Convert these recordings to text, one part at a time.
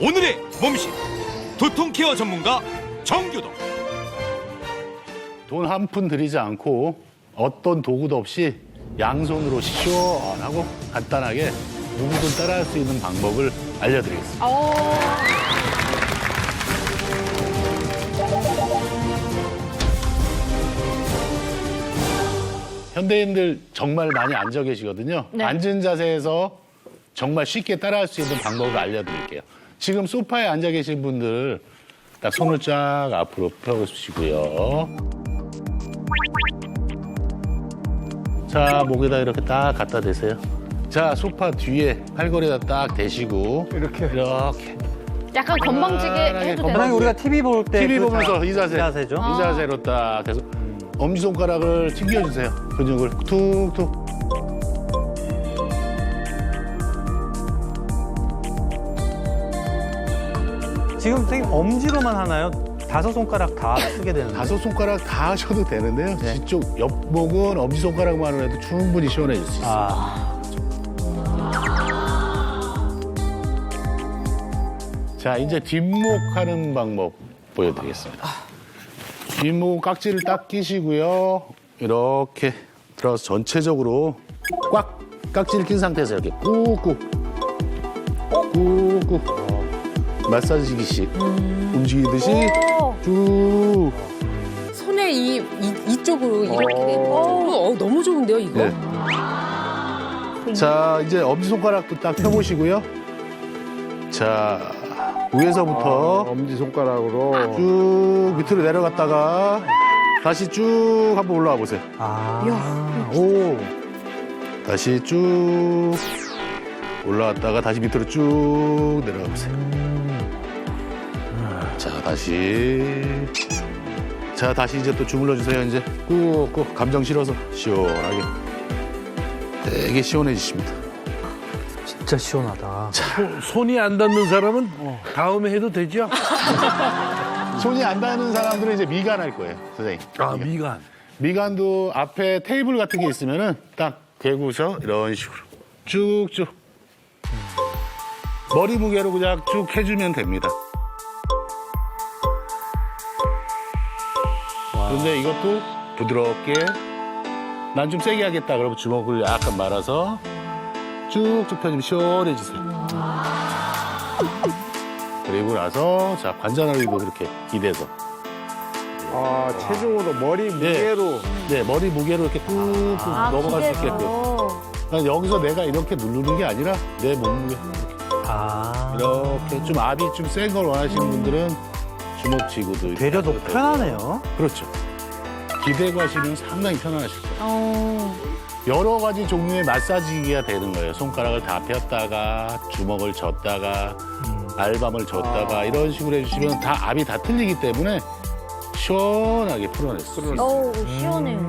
오늘의 몸신 두통 케어 전문가 정규동. 돈 한 푼 들이지 않고 어떤 도구도 없이 양손으로 시원하고 간단하게 누구든 따라할 수 있는 방법을 알려드리겠습니다. 현대인들 정말 많이 앉아 계시거든요. 네. 앉은 자세에서 정말 쉽게 따라할 수 있는 방법을 알려드릴게요. 지금 소파에 앉아 계신 분들 딱 손을 쫙 앞으로 펴보시고요. 자, 목에다 이렇게 딱 갖다 대세요. 자, 소파 뒤에 팔걸이에다 딱 대시고 이렇게. 약간 건방지게 해도 건방지게. 되나요? 우리가 TV 볼 때 TV 보면서 이 자세. 이 자세죠. 이 자세로 딱 해서 엄지손가락을 튕겨주세요. 근육을 툭툭. 지금 선생님 엄지로만 하나요? 5손가락 다 쓰게 되는데. 5손가락 다 하셔도 되는데요. 뒤쪽 옆목은 엄지손가락만으로 해도 충분히 시원해질 수 있어요. 자, 이제 뒷목 하는 방법 보여드리겠습니다. 뒷목 깍지를 딱 끼시고요. 이렇게 들어가서 전체적으로 꽉 깍지를 낀 상태에서 이렇게 꾹꾹 마사지기식 움직이듯이 쭉. 손에 이쪽으로 이렇게 이쪽으로 너무 좋은데요 이거? 네. 자, 이제 엄지손가락도 딱 펴보시고요. 자, 위에서부터 엄지손가락으로. 쭉 밑으로 내려갔다가 다시 쭉 한번 올라와 보세요. 오. 다시 쭉 올라왔다가 다시 밑으로 쭉 내려가 보세요. 자, 다시 이제 또 주물러 주세요. 이제 꾹꾹 감정 실어서 시원하게 되게 시원해지십니다. 진짜 시원하다. 손이 안 닿는 사람은 다음에 해도 되죠? 손이 안 닿는 사람들은 이제 미간할 거예요, 선생님. 아, 미간. 미간도 앞에 테이블 같은 게 있으면은 딱 대고서 이런 식으로 쭉쭉 머리 무게로 그냥 쭉 해주면 됩니다. 그런데 이것도 부드럽게 난 좀 세게 하겠다 그러면 주먹을 약간 말아서 쭉쭉 펴주면 시원해지세요. 그리고 나서 자 관자놀이도 그렇게 기대서 아, 체중으로, 머리 무게로. 네, 머리 무게로 이렇게 꾹꾹 넘어갈 수 있게끔. 그러니까 여기서 내가 이렇게 누르는 게 아니라 내 몸무게 이렇게 좀 압이 좀 센 걸 원하시는 분들은 주먹쥐고도 되려 더 편하네요. 그렇죠. 기대고 하시면 상당히 편안하실 거예요. 여러 가지 종류의 마사지기가 되는 거예요. 손가락을 다 폈다가 주먹을 젓다가 알밤을 젓다가 이런 식으로 해주시면 다 압이 다 틀리기 때문에 시원하게 풀어낼 수 있어요. 어우, 시원해요.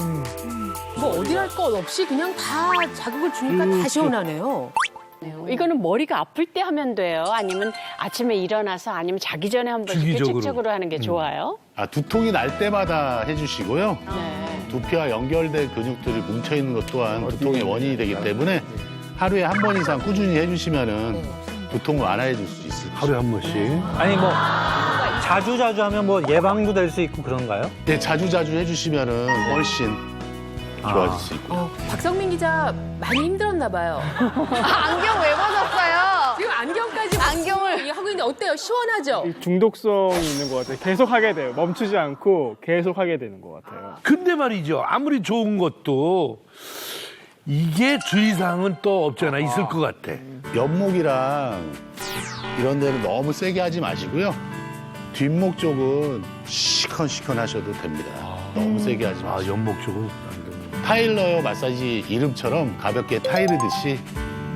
뭐 어디 할 것 없이 그냥 다 자극을 주니까 다 시원하네요. 이거는 머리가 아플 때 하면 돼요? 아니면 아침에 일어나서 아니면 자기 전에 한 번씩 주기적으로. 규칙적으로 하는 게 좋아요? 두통이 날 때마다 해주시고요. 네. 두피와 연결된 근육들이 뭉쳐있는 것 또한 두통의 원인이 되기 때문에 하루에 한 번 이상 꾸준히 해주시면은 두통을 완화해 줄 수 있을 거예요. 하루에 한 번씩. 아니 뭐 자주 하면 뭐 예방도 될 수 있고 그런가요? 네, 자주 해주시면은 훨씬 좋아질 수 있고요. 박성민 기자 많이 힘들었나 봐요. 안경 왜 벗었어요? 지금 안경까지 안경을 하고 있는데 어때요? 시원하죠? 중독성이 있는 것 같아요. 계속 하게 돼요. 멈추지 않고 계속 하게 되는 것 같아요. 근데 말이죠. 아무리 좋은 것도 이게 주의사항은 또 없잖아. 있을 것 같아. 옆목이랑 이런 데는 너무 세게 하지 마시고요. 뒷목 쪽은 시컨시컨 하셔도 됩니다. 너무 세게 하지 아, 마시고. 연목 쪽은 안 되는. 타일러 마사지 이름처럼 가볍게 타이르듯이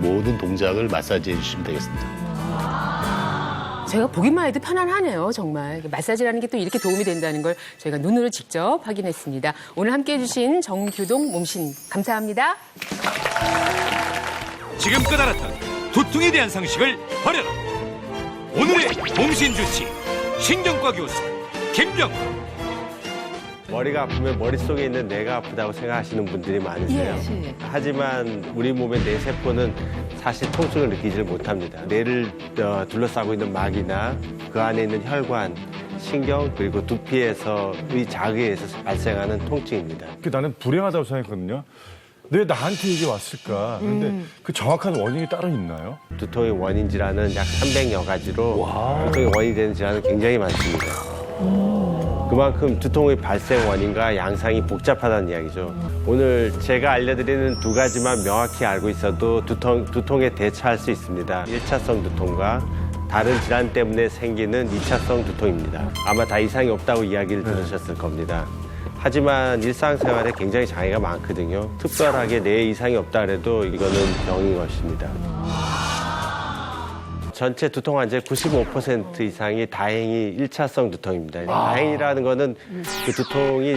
모든 동작을 마사지해 주시면 되겠습니다. 제가 보기만 해도 편안하네요, 정말. 마사지라는 게 또 이렇게 도움이 된다는 걸 저희가 눈으로 직접 확인했습니다. 오늘 함께해 주신 정규동 몸신 감사합니다. 지금껏 알았던 두통에 대한 상식을 버려라. 오늘의 몸신 주치 신경과 교수 김병호. 머리가 아프면 머릿속에 있는 뇌가 아프다고 생각하시는 분들이 많으세요. 하지만 우리 몸의 뇌 세포는 사실 통증을 느끼지를 못합니다. 뇌를 둘러싸고 있는 막이나 그 안에 있는 혈관, 신경 그리고 두피에서의 자극에 의해서 발생하는 통증입니다. 나는 불행하다고 생각했거든요. 왜 나한테 이게 왔을까? 근데 그 정확한 원인이 따로 있나요? 두통의 원인 질환은 약 300여 가지로 두통의 원인이 되는 질환은 굉장히 많습니다. 그만큼 두통의 발생 원인과 양상이 복잡하다는 이야기죠. 오늘 제가 알려드리는 두 가지만 명확히 알고 있어도 두통에 대처할 수 있습니다. 1차성 두통과 다른 질환 때문에 생기는 2차성 두통입니다. 아마 다 이상이 없다고 이야기를 들으셨을 겁니다. 하지만 일상생활에 굉장히 장애가 많거든요. 특별하게 뇌에 이상이 없다 그래도 이거는 병인 것입니다. 전체 두통 환자의 95% 이상이 다행히 1차성 두통입니다. 다행이라는 거는 그 두통이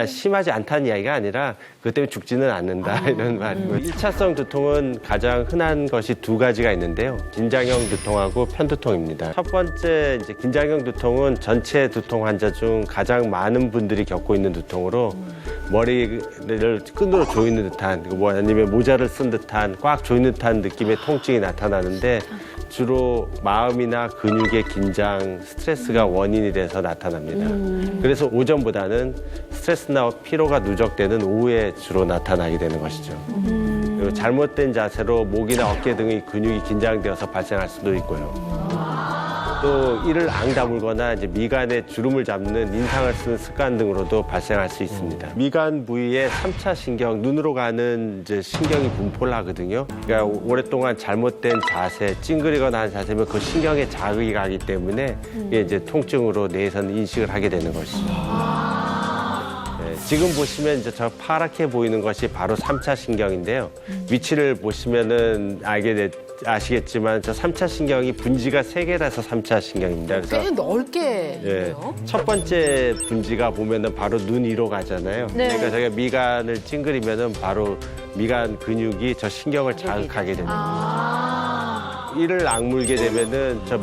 심하지 않다는 이야기가 아니라 그것 때문에 죽지는 않는다 이런 말이고 1차성 두통은 가장 흔한 것이 두 가지가 있는데요. 긴장형 두통하고 편두통입니다. 첫 번째 이제 긴장형 두통은 전체 두통 환자 중 가장 많은 분들이 겪고 있는 두통으로 머리를 끈으로 조이는 듯한 아니면 모자를 쓴 듯한 꽉 조이는 듯한 느낌의 통증이 나타나는데 주로 마음이나 근육의 긴장, 스트레스가 원인이 돼서 나타납니다. 그래서 오전보다는 스트레스나 피로가 누적되는 오후에 주로 나타나게 되는 것이죠. 그리고 잘못된 자세로 목이나 어깨 등의 근육이 긴장되어서 발생할 수도 있고요. 또 이를 앙다물거나 이제 미간에 주름을 잡는 인상을 쓰는 습관 등으로도 발생할 수 있습니다. 미간 부위에 3차 신경, 눈으로 가는 이제 신경이 분포를 하거든요. 그러니까 오랫동안 잘못된 자세, 찡그리거나 하는 자세면 그 신경에 자극이 가기 때문에 이게 이제 통증으로 뇌에서는 인식을 하게 되는 것이죠. 네, 지금 보시면 이제 저 파랗게 보이는 것이 바로 3차 신경인데요. 위치를 보시면은 아시겠지만 저 3차 신경이 분지가 3개라서 3차 신경입니다. 그래서 꽤 넓게 있네요. 첫 번째 분지가 보면은 바로 눈 위로 가잖아요. 그러니까 저희가 미간을 찡그리면은 바로 미간 근육이 저 신경을 자극하게 됩니다. 이를 악물게 되면은 저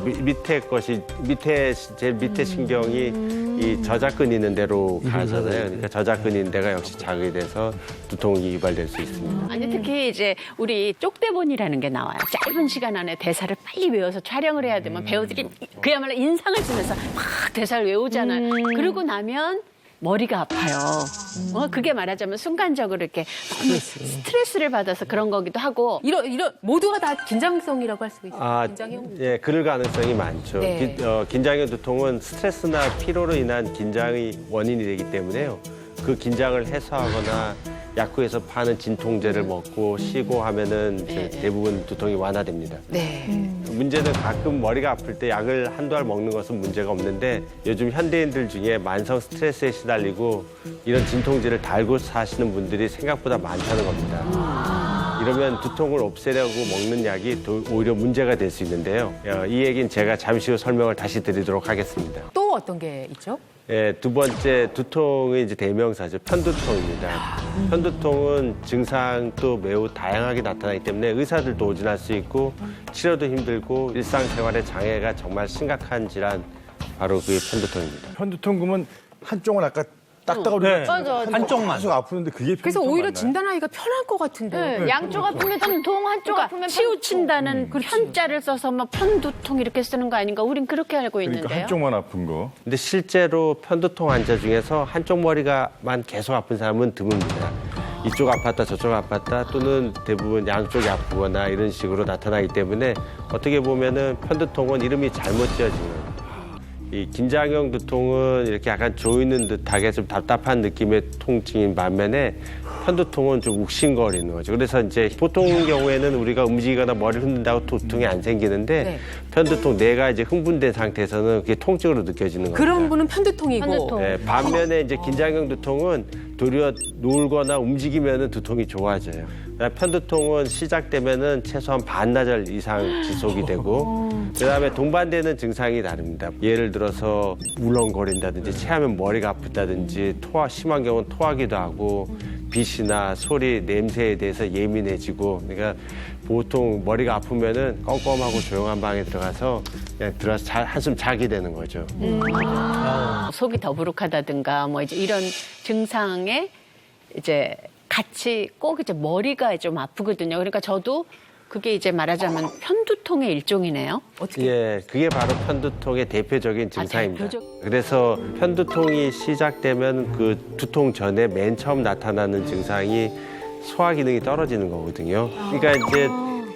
제일 밑에 신경이 이 저작근 있는 데로 가잖아요. 그러니까 저작근 있는 데가 역시 자극이 돼서 두통이 유발될 수 있습니다. 아니 특히 이제 우리 쪽대본이라는 게 나와요. 짧은 시간 안에 대사를 빨리 외워서 촬영을 해야 되면 배우들이 그야말로 인상을 쓰면서 막 대사를 외우잖아요. 그러고 나면 머리가 아파요. 그게 말하자면 순간적으로 이렇게 너무 스트레스를 받아서 그런 거기도 하고. 이런 모두가 다 긴장성이라고 할 수 있어요. 긴장형. 예, 그럴 가능성이 많죠. 네. 긴장형 두통은 스트레스나 피로로 인한 긴장이 원인이 되기 때문에요. 그 긴장을 해소하거나 약국에서 파는 진통제를 먹고 쉬고 하면은 이제 대부분 두통이 완화됩니다. 네. 문제는 가끔 머리가 아플 때 약을 한두 알 먹는 것은 문제가 없는데 요즘 현대인들 중에 만성 스트레스에 시달리고 이런 진통제를 달고 사시는 분들이 생각보다 많다는 겁니다. 이러면 두통을 없애려고 먹는 약이 오히려 문제가 될 수 있는데요. 이 얘기는 제가 잠시 후 설명을 다시 드리도록 하겠습니다. 또 어떤 게 있죠? 예, 두 번째 두통의 이제 대명사죠. 편두통입니다. 편두통은 증상도 매우 다양하게 나타나기 때문에 의사들도 오진할 수 있고 치료도 힘들고 일상생활에 장애가 정말 심각한 질환 바로 그게 편두통입니다. 편두통 그러면 한쪽은 아까 딱딱하고 한쪽만. 계속 아프는데 그게 그래서 편두통 오히려 맞나요? 진단하기가 편할 것 같은데. 양쪽 아프면 편통, 한쪽 그러니까 아프면 치우친다는 편자를 써서 막 편두통 이렇게 쓰는 거 아닌가? 우린 그렇게 알고 그러니까 있는데요. 한쪽만 아픈 거. 근데 실제로 편두통 환자 중에서 한쪽 머리가만 계속 아픈 사람은 드뭅니다. 이쪽 아팠다 저쪽 아팠다 또는 대부분 양쪽이 아프거나 이런 식으로 나타나기 때문에 어떻게 보면은 편두통은 이름이 잘못 지어진 거예요. 이 긴장형 두통은 이렇게 약간 조이는 듯하게 좀 답답한 느낌의 통증인 반면에 편두통은 좀 욱신거리는 거죠. 그래서 이제 보통 경우에는 우리가 움직이거나 머리를 흔든다고 두통이 안 생기는데 편두통 뇌가 이제 흥분된 상태에서는 그게 통증으로 느껴지는 겁니다. 그런 분은 편두통이고. 네, 반면에 이제 긴장형 두통은 도리어 놀거나 움직이면은 두통이 좋아져요. 편두통은 시작되면은 최소한 반나절 이상 지속이 되고 그다음에 동반되는 증상이 다릅니다. 예를 들어서 울렁거린다든지 체하면 머리가 아프다든지 심한 경우는 토하기도 하고 빛이나 소리, 냄새에 대해서 예민해지고 그러니까 보통 머리가 아프면은 껌껌하고 조용한 방에 들어가서 그냥 들어가서 한숨 자게 되는 거죠. 속이 더부룩하다든가 뭐 이제 이런 증상에 이제 같이 꼭 이제 머리가 좀 아프거든요. 그러니까 저도 그게 이제 말하자면 편두통의 일종이네요. 어떻게? 예, 그게 바로 편두통의 대표적인 증상입니다. 대표적- 그래서 편두통이 시작되면 그 두통 전에 맨 처음 나타나는 증상이 소화 기능이 떨어지는 거거든요. 그러니까 이제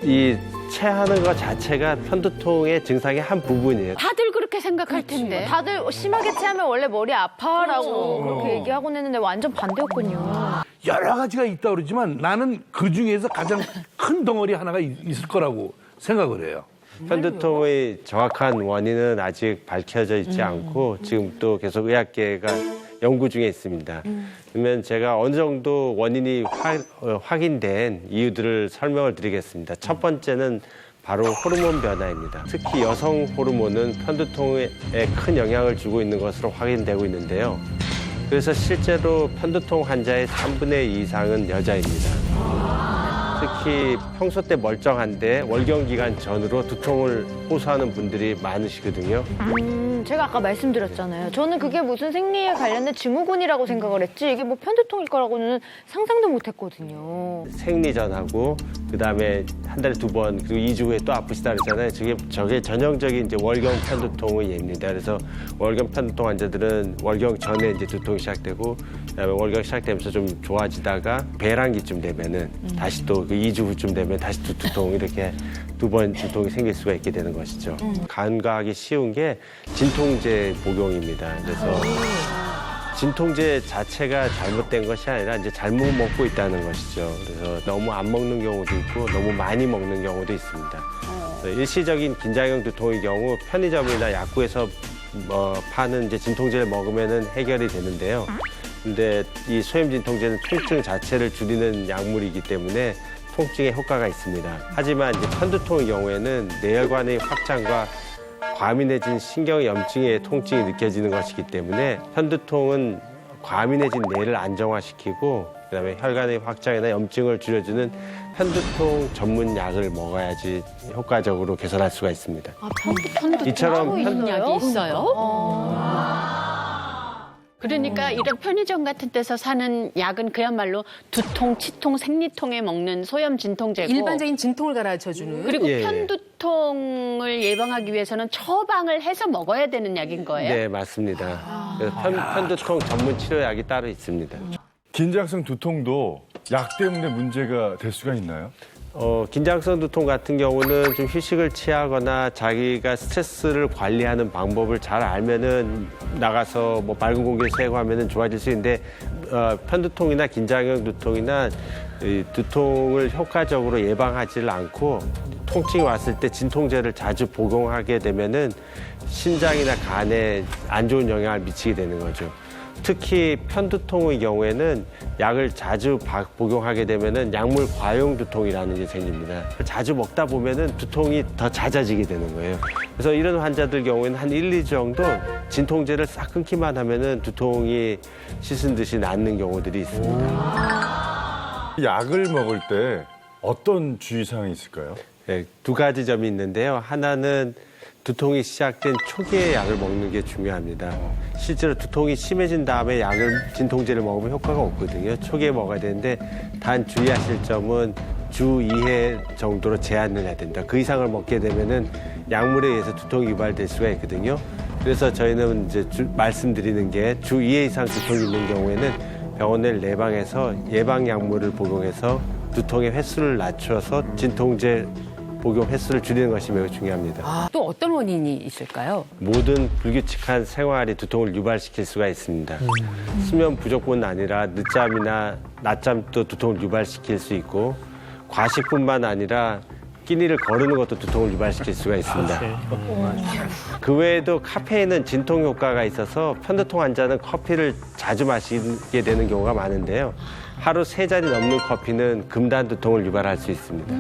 이 체하는 것 자체가 편두통의 증상의 한 부분이에요. 다들 그렇게 생각할 텐데. 다들 심하게 체하면 원래 머리 아파라고 그렇게 얘기하곤 했는데 완전 반대였군요. 여러 가지가 있다 그러지만 나는 그 중에서 가장 큰 덩어리 하나가 있을 거라고 생각을 해요. 편두통의 정확한 원인은 아직 밝혀져 있지 않고 지금 또 계속 의학계가 연구 중에 있습니다. 그러면 제가 어느 정도 원인이 확인된 이유들을 설명을 드리겠습니다. 첫 번째는 바로 호르몬 변화입니다. 특히 여성 호르몬은 편두통에 큰 영향을 주고 있는 것으로 확인되고 있는데요. 그래서 실제로 편두통 환자의 3분의 2 이상은 여자입니다. 특히 평소 때 멀쩡한데 월경 기간 전으로 두통을 호소하는 분들이 많으시거든요. 제가 아까 말씀드렸잖아요. 저는 그게 무슨 생리에 관련된 증후군이라고 생각을 했지 이게 뭐 편두통일 거라고는 상상도 못했거든요. 생리 전하고 그다음에 한 달에 2번 그리고 2주 후에 또 아프시다 그랬잖아요. 저게 전형적인 이제 월경 편두통의 예입니다. 그래서 월경 편두통 환자들은 월경 전에 이제 두통이 시작되고 그다음에 월경 시작되면서 좀 좋아지다가 배란기쯤 되면은 다시 또 그 2주 후쯤 되면 다시 또 두통 이렇게 2번 두통이 생길 수가 있게 되는 것이죠. 간과하기 쉬운 게 진통제 복용입니다. 그래서 진통제 자체가 잘못된 것이 아니라 이제 잘못 먹고 있다는 것이죠. 그래서 너무 안 먹는 경우도 있고 너무 많이 먹는 경우도 있습니다. 일시적인 긴장형 두통의 경우 편의점이나 약국에서 파는 이제 진통제를 먹으면은 해결이 되는데요. 근데 이 소염 진통제는 통증 자체를 줄이는 약물이기 때문에 통증에 효과가 있습니다. 하지만 이제 편두통의 경우에는 뇌혈관의 확장과 과민해진 신경 염증의 통증이 느껴지는 것이기 때문에 편두통은 과민해진 뇌를 안정화시키고 그다음에 혈관의 확장이나 염증을 줄여주는 편두통 전문 약을 먹어야지 효과적으로 개선할 수가 있습니다. 편두통 이처럼 있는 약이 있어요? 그러니까 이런 편의점 같은 데서 사는 약은 그야말로 두통, 치통, 생리통에 먹는 소염 진통제고 일반적인 진통을 가라앉혀주는. 그리고 예, 예. 편두통을 예방하기 위해서는 처방을 해서 먹어야 되는 약인 거예요? 네, 맞습니다. 그래서 편두통 전문 치료약이 따로 있습니다. 긴장성 두통도 약 때문에 문제가 될 수가 있나요? 긴장성 두통 같은 경우는 좀 휴식을 취하거나 자기가 스트레스를 관리하는 방법을 잘 알면은 나가서 뭐 맑은 공기를 쐬고하면은 좋아질 수 있는데 편두통이나 긴장형 두통이나 이 두통을 효과적으로 예방하지를 않고 통증이 왔을 때 진통제를 자주 복용하게 되면은 신장이나 간에 안 좋은 영향을 미치게 되는 거죠. 특히 편두통의 경우에는 약을 자주 복용하게 되면은 약물 과용 두통이라는 게 생깁니다. 자주 먹다 보면은 두통이 더 잦아지게 되는 거예요. 그래서 이런 환자들 경우에는 한 1, 2주 정도 진통제를 싹 끊기만 하면은 두통이 씻은 듯이 낫는 경우들이 있습니다. 약을 먹을 때 어떤 주의사항이 있을까요? 네, 2가지 점이 있는데요. 하나는 두통이 시작된 초기에 약을 먹는 게 중요합니다. 실제로 두통이 심해진 다음에 진통제를 먹으면 효과가 없거든요. 초기에 먹어야 되는데 단 주의하실 점은 주 2회 정도로 제한을 해야 된다. 그 이상을 먹게 되면은 약물에 의해서 두통이 유발될 수가 있거든요. 그래서 저희는 이제 말씀드리는 게 주 2회 이상 두통이 있는 경우에는 병원을 내방해서 예방 약물을 복용해서 두통의 횟수를 낮춰서 진통제 복용 횟수를 줄이는 것이 매우 중요합니다. 또 어떤 원인이 있을까요? 모든 불규칙한 생활이 두통을 유발시킬 수가 있습니다. 수면 부족뿐 아니라 늦잠이나 낮잠도 두통을 유발시킬 수 있고 과식뿐만 아니라 끼니를 거르는 것도 두통을 유발시킬 수가 있습니다. 그 외에도 카페인은 진통 효과가 있어서 편두통 환자는 커피를 자주 마시게 되는 경우가 많은데요. 하루 3잔이 넘는 커피는 금단 두통을 유발할 수 있습니다.